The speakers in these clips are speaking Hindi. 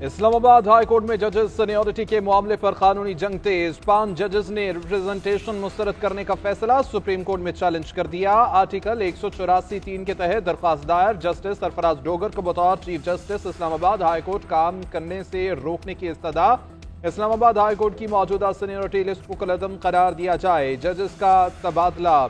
इस्लामाबाद हाई कोर्ट में जजेस सीनियरिटी के मामले पर कानूनी जंग तेज। 5 जजेस ने रिप्रेजेंटेशन मुस्तरद करने का फैसला सुप्रीम कोर्ट में चैलेंज कर दिया। आर्टिकल 184(3) के तहत दरख्वास्त दायर। जस्टिस सरफराज डोगर को बतौर chief justice Islamabad high court काम करने से रोकने की इस्तदा। इस्लामाबाद हाई कोर्ट की मौजूदा सीनियरिटी लिस्ट को कलअदम करार दिया जाए। जजेस का तबादला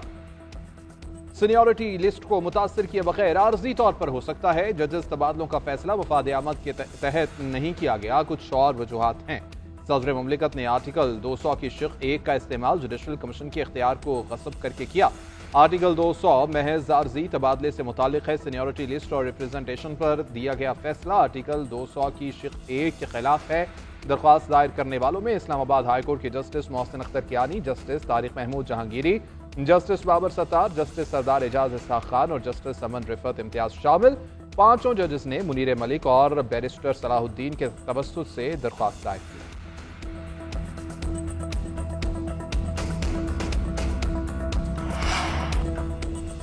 सीनियरिटी लिस्ट को मुतासर किए बगैर आर्जी तौर पर हो सकता है। जजेस तबादलों का फैसला वफाद आमद के तहत नहीं किया गया। कुछ और वजूहात हैं। सदर मुमलिकत ने आर्टिकल 200 की शिक 1 का इस्तेमाल जुडिशल कमीशन के इख्तियार को गसब करके किया। आर्टिकल 200 महज आर्जी तबादले से मुतालिक है। सीनियरिटी लिस्ट और रिप्रेजेंटेशन पर दिया गया फैसला आर्टिकल 200 की शिक 1 के खिलाफ है। दरख्वास्त दायर करने वालों में इस्लामाबाद हाई कोर्ट के justice Mohsin Akhtar Kiyani, justice Tariq Mahmood Jahangiri, justice Babar Sattar, justice Sardar Ejaz Ishaq Khan और जस्टिस अमन रिफत इम्तियाज शामिल। 5 जजेस ने मुनीर मलिक और बैरिस्टर सलाहुद्दीन के तवस्सुत से दरख्वास्त दायर की।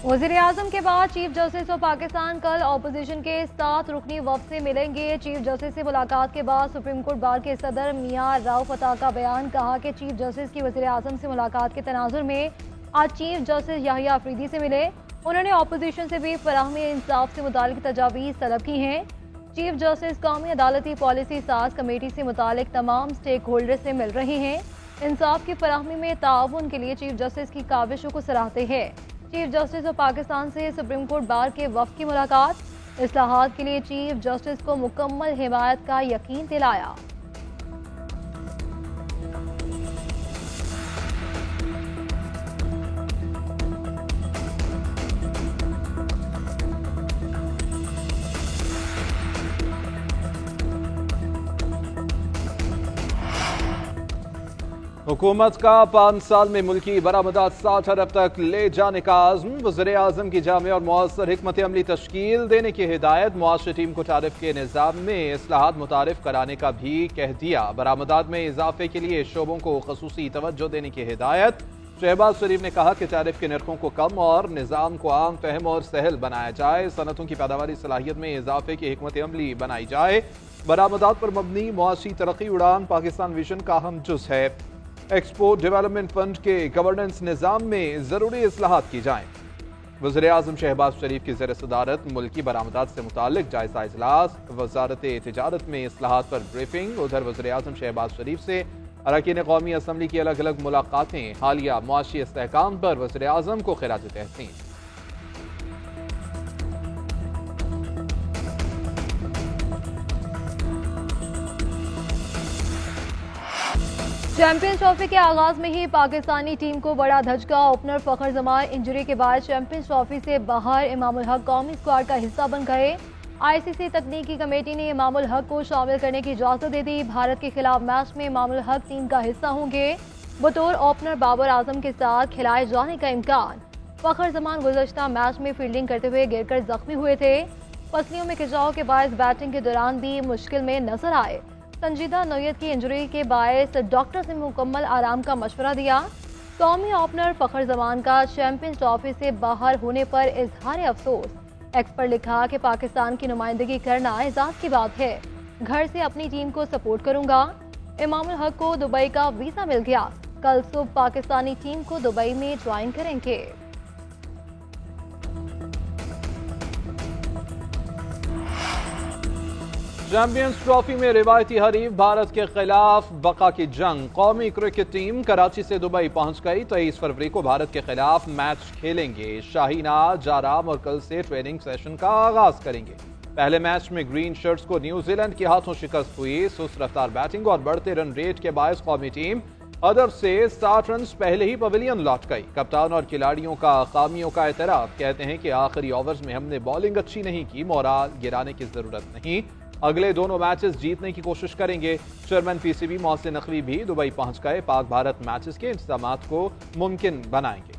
वज़ीर-ए-आज़म के बाद चीफ जस्टिस ऑफ पाकिस्तान कल ऑपोजिशन के 7 रुकनी वफ्द से मिलेंगे। चीफ जस्टिस से मुलाकात के बाद सुप्रीम कोर्ट बार के सदर मियां राउफ अता का बयान। कहा कि चीफ जस्टिस की वज़ीर-ए-आज़म से मुलाकात के तनाजुर में आज चीफ जस्टिस याहिया अफरीदी से मिले। उन्होंने ऑपोजिशन से भी फराहमी इंसाफ से मुतालिक तजावीज़ तलब की हैं। चीफ जस्टिस कौमी अदालती पॉलिसी साज कमेटी से मुतालिक तमाम स्टेक होल्डर से मिल रहे हैं। इंसाफ की फराहमी में ताउन के लिए चीफ जस्टिस की काविशों को सराहते हैं। चीफ जस्टिस ऑफ पाकिस्तान से सुप्रीम कोर्ट बार के वफ़द की मुलाकात। इस्लाहात के लिए चीफ जस्टिस को मुकम्मल हिमायत का यकीन दिलाया। हुकूमत का 5 साल में मुल्की बरामदात 60 अरब तक ले जाने का आज़म। वज़ीर-ए-आज़म की जामे और मौसर हिकमत अमली तश्कील देने की हिदायत। मुआशी टीम को तारिफ के निज़ाम में इस्लाहात मुतारिफ कराने का भी कह दिया। बरामदात में इजाफे के लिए शोबों को खसूसी तवज्जो देने की हिदायत। शहबाज शरीफ ने कहा कि तारिफ के नरखों को कम और निज़ाम को आम फहम और सहल बनाया जाए। सनतों की पैदावारी सलाहियत में इजाफे की हिकमत अमली बनाई जाए। बरामदात पर मबनी मुआशी तरक्की उड़ान पाकिस्तान विजन का अहम जुज़ है। एक्सपोर्ट डेवलपमेंट फंड के गवर्नेंस निज़ाम में ज़रूरी इस्लाहात की जाएँ। वज़ीर-ए-आज़म शहबाज शरीफ की ज़ेर सदारत मुल्की बरामदात से मुतालिक जायज़ा इजलास। वज़ारत तिजारत में इस्लाहात पर ब्रीफिंग। उधर वज़ीर-ए-आज़म शहबाज शरीफ से अरकान कौमी असम्बली की अलग अलग मुलाकातें। हालिया मुआशी इस्तेहकाम पर वज़ीर-ए-आज़म को खिराज तहसीन। चैंपियंस ट्रॉफी के आगाज में ही पाकिस्तानी टीम को बड़ा धचका। ओपनर फखर जमान इंजरी के बाद चैंपियंस ट्रॉफी से बाहर। इमामुल हक कौमी स्क्वाड का हिस्सा बन गए। आईसीसी तकनीकी कमेटी ने इमामुल हक को शामिल करने की इजाजत दे दी। भारत के खिलाफ मैच में इमामुल हक टीम का हिस्सा होंगे। बतौर ओपनर बाबर आजम के साथ खिलाए जाने का इम्कान। फखर जमान गुज़श्ता मैच में फील्डिंग करते हुए गिरकर जख्मी हुए थे। पसलियों में खिंचाव के बायस बैटिंग के दौरान भी मुश्किल में नजर आए। संजीदा नौयत की इंजरी के बायस डॉक्टर से मुकम्मल आराम का मशवरा दिया। कौमी ओपनर फखर जमान का चैंपियंस ट्रॉफी से बाहर होने पर इजहार अफसोस। एक्स पर लिखा कि पाकिस्तान की नुमाइंदगी करना एजाज की बात है। घर से अपनी टीम को सपोर्ट करूंगा। इमामुल हक को दुबई का वीजा मिल गया। कल सुबह पाकिस्तानी टीम को दुबई में ज्वाइन करेंगे। चैंपियंस ट्रॉफी में रिवायती हरीफ भारत के खिलाफ बका की जंग। कौमी क्रिकेट टीम कराची से दुबई पहुंच गई। 23 फरवरी को भारत के खिलाफ मैच खेलेंगे। शाहीनाज जाराम और कल से ट्रेनिंग सेशन का आगाज करेंगे। पहले मैच में ग्रीन शर्ट्स को न्यूजीलैंड के हाथों शिकस्त हुई। सुस्त रफ्तार बैटिंग और बढ़ते रन रेट के बायस कौमी टीम हदफ से 60 रन पहले ही पवेलियन लौट गई। कप्तान और खिलाड़ियों का खामियों का एतराफ। कहते हैं कि आखिरी ओवर्स में हमने बॉलिंग अच्छी नहीं की। मोराल गिराने की जरूरत नहीं। अगले दोनों मैचेस जीतने की कोशिश करेंगे। चेयरमैन पीसीबी मोहसिन नकवी भी दुबई पहुंच गए। पाक भारत मैचेस के इंतजामात को मुमकिन बनाएंगे।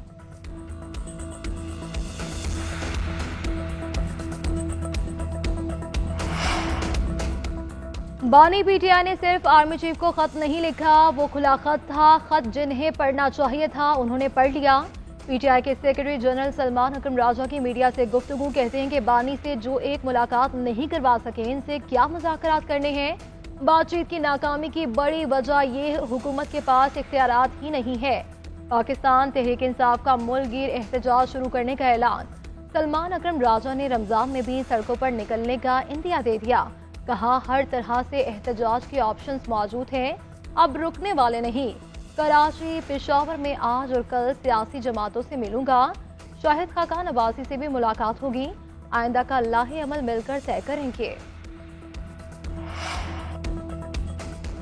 बानी पीटीआई ने सिर्फ आर्मी चीफ को खत नहीं लिखा, वो खुला खत था। खत जिन्हें पढ़ना चाहिए था उन्होंने पढ़ लिया। पीटीआई के सेक्रेटरी जनरल सलमान हकम राजा की मीडिया से गुफ्तगू। कहते हैं कि बानी से जो एक मुलाकात नहीं करवा सके, इनसे क्या मुज़ाकरात करने हैं। बातचीत की नाकामी की बड़ी वजह ये हुकूमत के पास इख्तियारात ही नहीं है। पाकिस्तान तहरीक इंसाफ का मुल्कगीर एहतजाज शुरू करने का ऐलान। सलमान अकरम राजा ने रमजान में भी सड़कों पर निकलने का इंदिया दे दिया। कहा हर तरह से एहतजाज के ऑप्शंस मौजूद हैं, अब रुकने वाले नहीं। कराची पेशावर में आज और कल सियासी जमातों से मिलूंगा। शाहिद खाकान नवाजी से भी मुलाकात होगी। आइंदा का लाहे अमल मिलकर तय करेंगे।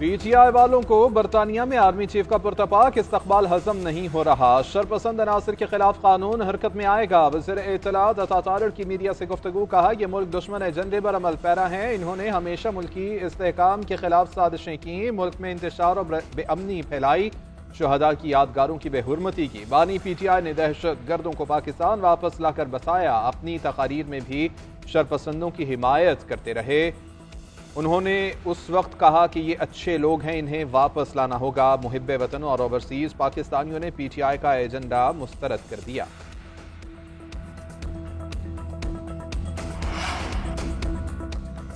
पीटीआई वालों को बरतानिया में आर्मी चीफ का पुरतपाक इस्तकबाल हजम नहीं हो रहा। शरपसंद अनासर के खिलाफ कानून हरकत में आएगा। वज़ीर इत्तलात अता तारिर की मीडिया से गुफ्तगू। कहा यह मुल्क दुश्मन एजेंडे पर अमल पैरा है। इन्होंने हमेशा मुल्की इस्तेहकाम के खिलाफ साजिशें की, मुल्क में इंतशार और बेअमनी फैलाई, शहदा की यादगारों की बेहुरमती की। बानी पीटीआई ने दहशत गर्दों को पाकिस्तान वापस लाकर बसाया। अपनी तकारीर में भी शरपसंदों की हिमायत करते रहे। उन्होंने उस वक्त कहा कि ये अच्छे लोग हैं, इन्हें वापस लाना होगा। मुहिब्बे वतन और ओवरसीज पाकिस्तानियों ने पीटीआई का एजेंडा मुस्तरद कर दिया।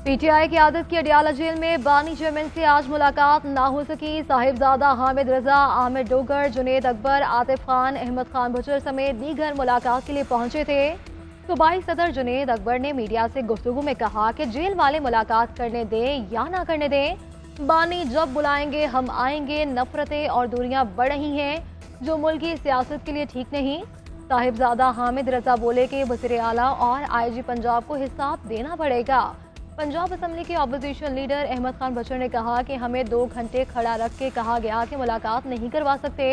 पीटीआई की आदत की अडियाला जेल में बानी चेयरमैन से आज मुलाकात ना हो सकी। साहिबजादा हामिद रजा, आमिर डोगर, जुनेद अकबर, आतिफ खान, अहमद खान भुचर समेत दीगर मुलाकात के लिए पहुंचे थे। सूबाई सदर जुनेद अकबर ने मीडिया से गुफ्तगू में कहा कि जेल वाले मुलाकात करने दें या ना करने दें, बानी जब बुलाएंगे हम आएंगे। नफरतें और दूरियां बढ़ रही हैं जो मुल्क की सियासत के लिए ठीक नहीं। साहिबजादा हामिद रजा बोले कि वज़ीर आला और आईजी पंजाब को हिसाब देना पड़ेगा। पंजाब असम्बली के अपोजिशन लीडर अहमद खान बचर ने कहा कि हमें 2 घंटे खड़ा रख के कहा गया कि मुलाकात नहीं करवा सकते।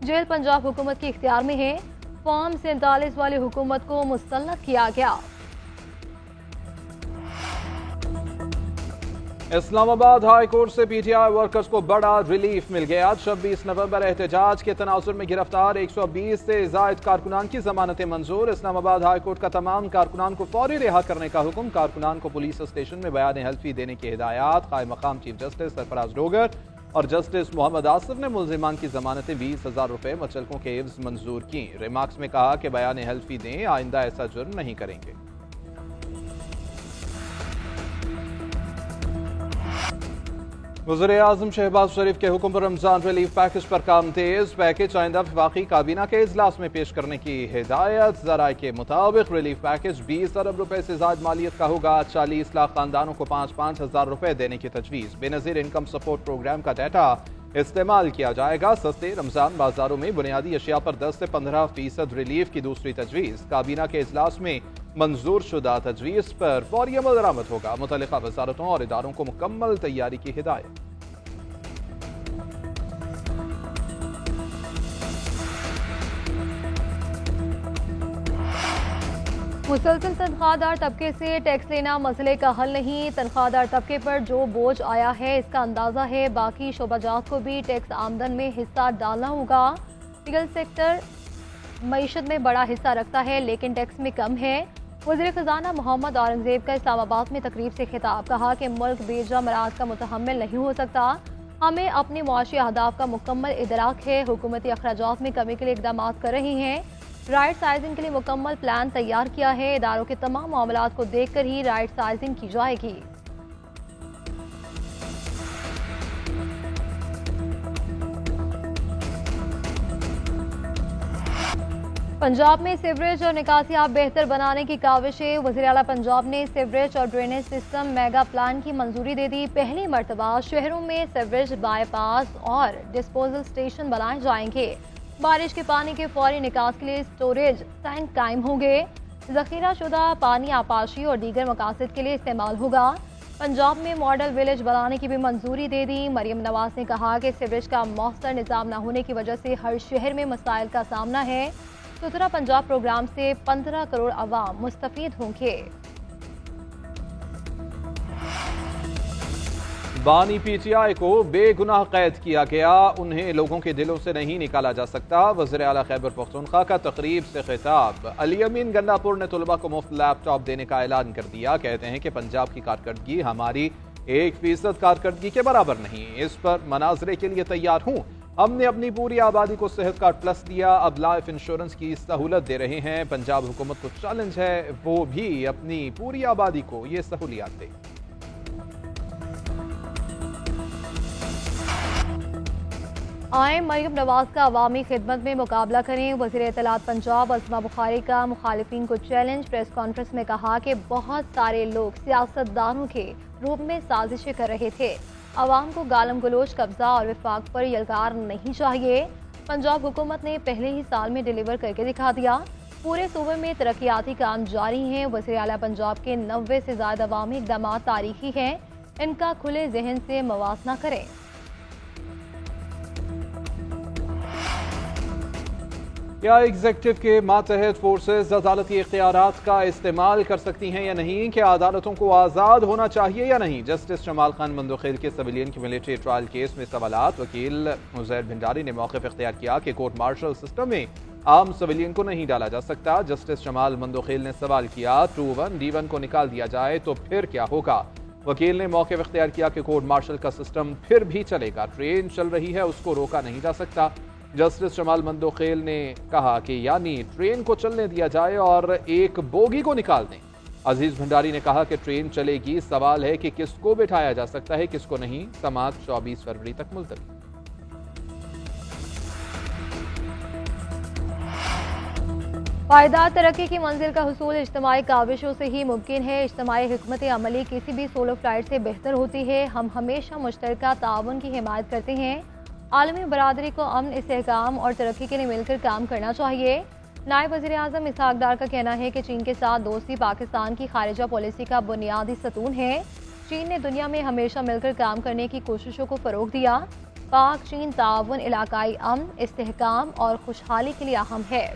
जेल पंजाब हुकूमत के इख्तियार में है। फॉर्म 47 वाली हुकूमत को मुस्तल्लत किया गया। इस्लामाबाद हाई कोर्ट से पीटीआई वर्कर्स को बड़ा रिलीफ मिल गया। 26 नवंबर एहतजाज के तनाजुर में गिरफ्तार 120 से जायद कारकुनान की जमानतें मंजूर। इस्लामाबाद हाई कोर्ट का तमाम कारकुनान को फौरी रिहा करने का हुक्म। कारकुनान को पुलिस स्टेशन में बयान हल्फी देने की हिदायत। कायम मकाम चीफ जस्टिस सरफराज डोगर और जस्टिस मोहम्मद आसिफ ने मुलजिमान की जमानतें 20,000 रुपए मुचलकों के एवज मंजूर की। रिमार्क्स में कहा कि बयान हल्फी दें, आइंदा ऐसा जुर्म नहीं करेंगे। वज़ीर-ए-आज़म शहबाज शरीफ के हुक्म पर रमजान रिलीफ पैकेज पर काम तेज। पैकेज आइंदा वफाकी काबीना के इजलास में पेश करने की हिदायत। ज़राए के मुताबिक रिलीफ पैकेज 20 अरब रुपए से ज्यादा मालियत का होगा। 40 लाख खानदानों को 5-5 हजार रुपए देने की तजवीज़। बेनज़ीर इनकम सपोर्ट प्रोग्राम का डाटा इस्तेमाल किया जाएगा। सस्ते रमजान बाजारों में बुनियादी अशिया पर 10 से 15% रिलीफ की दूसरी तजवीज़। काबीना के इजलास में मंजूर शुदा तजवीज़ पर फौरी अमल दरामद होगा। मुतल्लिका वजारतों और इदारों को मुकम्मल तैयारी की हिदायत। मुसलसल तनख्वाहदार तबके से टैक्स लेना मसले का हल नहीं। तनख्वाहदार तबके पर जो बोझ आया है इसका अंदाजा है। बाकी शोबाजात को भी टैक्स आमदन में हिस्सा डालना होगा। लीगल सेक्टर मईशत में बड़ा हिस्सा रखता है लेकिन टैक्स में कम है। वज़ीर खजाना मोहम्मद औरंगजेब का इस्लामाबाद में तकरीब से खिताब। कहा कि मुल्क बेजा मराद का मुतहम्मिल नहीं हो सकता। हमें अपने मुआशी अहदाफ का मुकम्मल इदराक है। हुकूमती अखराजात में कमी के लिए इकदाम कर रही हैं। राइट साइजिंग के लिए मुकम्मल प्लान तैयार किया है। इदारों के तमाम मामलात को देखकर ही राइट साइजिंग की जाएगी। पंजाब में सीवरेज और निकासियाब बेहतर बनाने की काविशें। वज़ीर आला पंजाब ने सीवरेज और ड्रेनेज सिस्टम मेगा प्लान की मंजूरी दे दी। पहली मरतबा शहरों में सीवरेज बाईपास और डिस्पोजल स्टेशन बनाए जाएंगे। बारिश के पानी के फौरी निकास के लिए स्टोरेज टैंक कायम होंगे। जखीरा शुदा पानी आपाशी और दीगर मकासद के लिए इस्तेमाल होगा। पंजाब में मॉडल विलेज बनाने की भी मंजूरी दे दी। मरियम नवाज ने कहा कि सीवरेज का मौसर निज़ाम न होने की वजह से हर शहर में मसाइल का सामना है। सुथरा पंजाब प्रोग्राम से 15 करोड़ अवाम मुस्तफीद होंगे। बानी पीटीआई को बेगुनाह कैद किया गया, उन्हें लोगों के दिलों से नहीं निकाला जा सकता। वज़ीर आला खैबर पख्तूनख्वा का तकरीब से खिताब। अली अमीन गन्नापुर ने तुलबा को मुफ्त लैपटॉप देने का ऐलान कर दिया। कहते हैं कि पंजाब की कारकर्दगी हमारी 1% कारकर्दगी के बराबर नहीं। इस पर मनाजरे के लिए तैयार हूँ। हमने अपनी पूरी आबादी को सेहत कार्ड प्लस दिया, अब लाइफ इंश्योरेंस की सहूलत दे रहे हैं। पंजाब हुकूमत को चैलेंज है वो भी अपनी पूरी आबादी को ये सहूलियात दे। आए मरियम नवाज का अवामी खिदमत में मुकाबला करें। वज़ीर इत्तलात पंजाब असमा बुखारी का मुखालिफिन को चैलेंज। प्रेस कॉन्फ्रेंस में कहा कि बहुत सारे लोग सियासतदानों के रूप में साजिशें कर रहे थे। अवाम को गालम गलोच, कब्जा और विफाक पर यलगार नहीं चाहिए। पंजाब हुकूमत ने पहले ही साल में डिलीवर करके दिखा दिया। पूरे सूबे में तरक्याती काम जारी हैं। वज़ीर आला पंजाब के 90 से ज़्यादा अवामी इक़दाम तारीखी हैं, इनका खुले जहन से मवाजना करें। क्या एग्जेक्टिव के मातहत फोर्सेज अदालती इख्तियारात का इस्तेमाल कर सकती हैं या नहीं? क्या अदालतों को आज़ाद होना चाहिए या नहीं? जस्टिस जमाल खान मंदोखेल के सिविलियन की मिलिट्री ट्रायल केस में सवालात। वकील उज़ैर भिंडारी ने मौक़िफ़ इख्तियार किया कि कोर्ट मार्शल सिस्टम में आम सिविलियन को नहीं डाला जा सकता। जस्टिस जमाल मंदोखेल ने सवाल किया, 2-1 D1 को निकाल दिया जाए तो फिर क्या होगा? वकील ने मौक़िफ़ इख्तियार किया कि कोर्ट मार्शल का सिस्टम फिर भी चलेगा। ट्रेन चल रही है, उसको रोका नहीं जा सकता। जस्टिस जमाल मंदोखेल ने कहा कि यानी ट्रेन को चलने दिया जाए और एक बोगी को निकाल दें। अजीज भंडारी ने कहा कि ट्रेन चलेगी, सवाल है कि किसको बिठाया जा सकता है, किसको नहीं। समाअत 24 फरवरी तक मुलतवी। पायदार तरक्की की मंजिल का हुसूल इज्तिमाई काविशों से ही मुमकिन है। इज्तिमाई हिकमत अमली किसी भी सोलो फ्लाइट से बेहतर होती है। हम हमेशा मुश्तरका ताउन की हिमायत करते हैं। आलमी बरादरी को अमन, इस्तेहकाम और तरक्की के लिए मिलकर काम करना चाहिए। नायब वज़ीर आज़म इसहाक डार का कहना है कि चीन के साथ दोस्ती पाकिस्तान की खारिजा पॉलिसी का बुनियादी सतून है। चीन ने दुनिया में हमेशा मिलकर काम करने की कोशिशों को फ़रोग दिया। पाक चीन ताउन इलाकाई अमन, इस्तेहकाम और खुशहाली के लिए अहम है।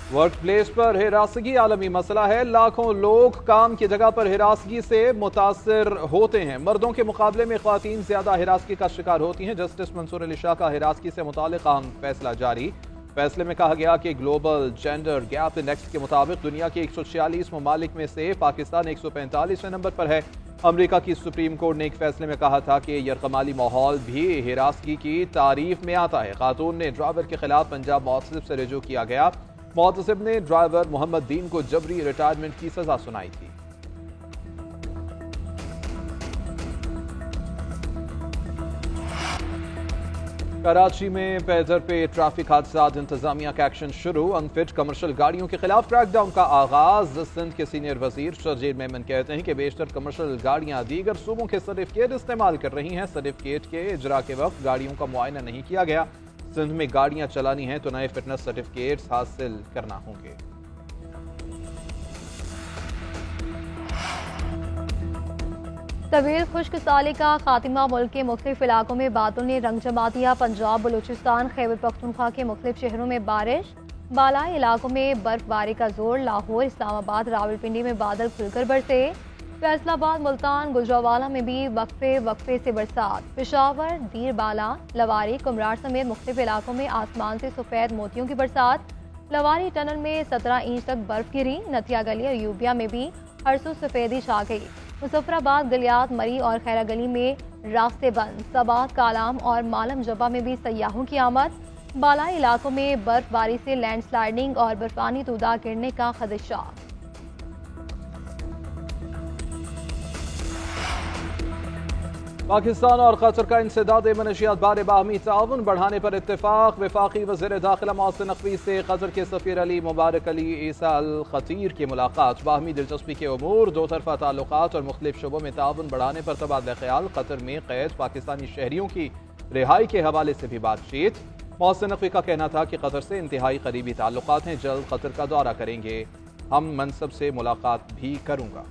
वर्क प्लेस पर हिरासगी आलमी मसला है। लाखों लोग काम की जगह पर हिरासगी से मुतासर होते हैं। मर्दों के मुकाबले में ख्वातीन ज्यादा हिरासगी का शिकार होती हैं। जस्टिस मंसूर अली शाह का हिरासगी से मुतालिक अहम फैसला जारी। फैसले में कहा गया कि ग्लोबल जेंडर गैप इंडेक्स के मुताबिक दुनिया के 146 ममालिक में से पाकिस्तान 145वें नंबर पर है। अमेरिका की सुप्रीम कोर्ट ने एक फैसले में कहा था कि यरकमाली माहौल भी हिरासगी की तारीफ में आता है। खातून ने ड्राइवर के खिलाफ पंजाब मुअत्तसिब से रुजू किया गया। मुअत्तसिब ने ड्राइवर मोहम्मद दीन को जबरी रिटायरमेंट की सजा सुनाई थी। कराची में पैदर पे ट्रैफिक हादसात, इंतजामिया का एक्शन शुरू। अनफिट कमर्शियल गाड़ियों के खिलाफ क्रैकडाउन का आगाज। सिंध के सीनियर वजीर शर्जील मेमन कहते हैं कि बेशतर कमर्शियल गाड़ियां दीगर सूबों के सर्टिफिकेट इस्तेमाल कर रही हैं। सर्टिफिकेट के इजरा के वक्त गाड़ियों का मुआयना नहीं किया गया। सिंध में गाड़ियां चलानी हैं तो नए फिटनेस सर्टिफिकेट्स हासिल करना होंगे। तवील खुश्क साली का खातिमा। मुल्क के मुख्तलिफ इलाकों में बादलों ने रंग जमा दिया। पंजाब, बलूचिस्तान, खैबर पख्तूनख्वा के मुख्तलिफ शहरों में बारिश। बालाई इलाकों में बर्फबारी का जोर। लाहौर, इस्लामाबाद, रावलपिंडी में बादल खुलकर बरसे। फैसलाबाद, मुल्तान, गुजरावाला में भी वक्फे से बरसात। पेशावर, दीरबाला, लवारी, कुमरार समेत मुख्तलिफ इलाकों में आसमान से सफेद मोतियों की बरसात। लवारी टनल में 17 इंच तक बर्फ गिरी। नथिया गली और यूबिया में भी हरसू सफेदी छा गई। मुजफ्फराबाद, गलियात, मरी और खैरा गली में रास्ते बंद। सबात, कालाम और मालम जबा में भी सयाहों की आमद। बालाई इलाकों में बर्फबारी से लैंडस्लाइडिंग और बर्फानी तूदा गिरने का खदशा। पाकिस्तान और कतर का इंसदाद मनशियात बारे बाहमी ताउन बढ़ाने पर इत्तेफाक। वफाकी वज़ीर दाखिला मोहसिन नकवी से कतर के सफ़ीर अली मुबारक अली ईसा अल खतीर की मुलाकात। बाहमी दिलचस्पी के उमूर, दो तरफा ताल्लुकात और मुख्तलिफ शोबों में ताउन बढ़ाने पर तबादला ख्याल। कतर में कैद पाकिस्तानी शहरियों की रिहाई के हवाले से भी बातचीत। मोहसिन नकवी का कहना था कि कतर से इंतहाई करीबी ताल्लुकात हैं, जल्द कतर का दौरा करेंगे। हम मनसब से मुलाकात भी करूँगा।